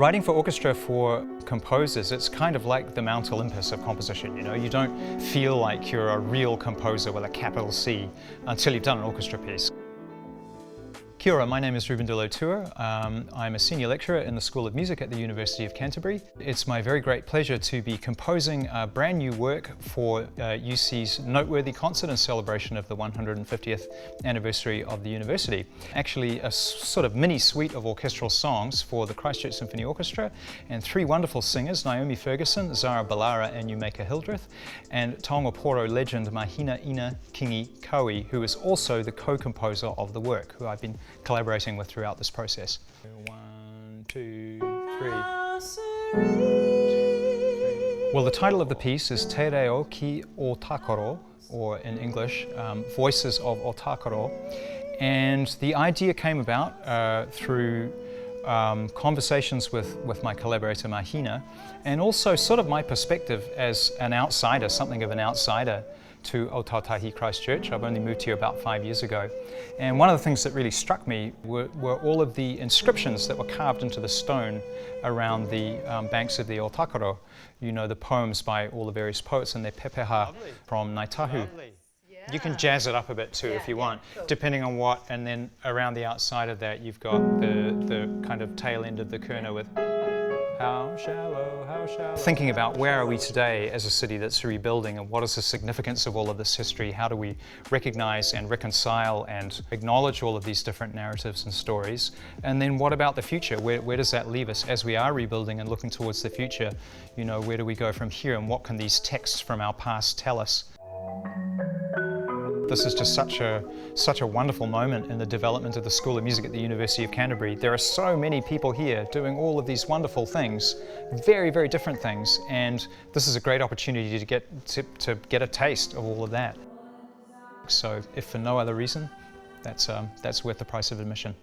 Writing for orchestra for composers, it's kind of like the Mount Olympus of composition, you know? You don't feel like you're a real composer with a capital C until you've done an orchestra piece. Kia ora, my name is Reuben de Lautour. I'm a senior lecturer in the School of Music at the University of Canterbury. It's my very great pleasure to be composing a brand new work for UC's Noteworthy concert in celebration of the 150th anniversary of the university. Actually, a sort of mini suite of orchestral songs for the Christchurch Symphony Orchestra and three wonderful singers, Naomi Ferguson, Zara Balara and Umeka Hildreth, and taonga pūoro legend Mahina-Ina Kingi-Kaui, who is also the co-composer of the work, who I've been collaborating with throughout this process. 1, 2, 3. Well, the title of the piece is Te Reo ki Ōtākaro, or in English, Voices of Ōtākaro. And the idea came about through conversations with my collaborator Mahina, and also sort of my perspective as an outsider, something of an outsider to Ōtākaro Christchurch. I've only moved here about 5 years ago. And one of the things that really struck me were all of the inscriptions that were carved into the stone around the banks of the Ōtākaro. You know, the poems by all the various poets and their pepeha from Naitahu. You can jazz it up a bit too if you want, depending on what, and then around the outside of that you've got the kind of tail end of the kerna with how shallow, how shallow. Thinking about where are we today as a city that's rebuilding, and what is the significance of all of this history? How do we recognize and reconcile and acknowledge all of these different narratives and stories? And then what about the future? Where does that leave us as we are rebuilding and looking towards the future? You know, where do we go from here, and what can these texts from our past tell us? This is just such a wonderful moment in the development of the School of Music at the University of Canterbury. There are so many people here doing all of these wonderful things, very, very different things, and this is a great opportunity to get a taste of all of that. So, if for no other reason, that's worth the price of admission.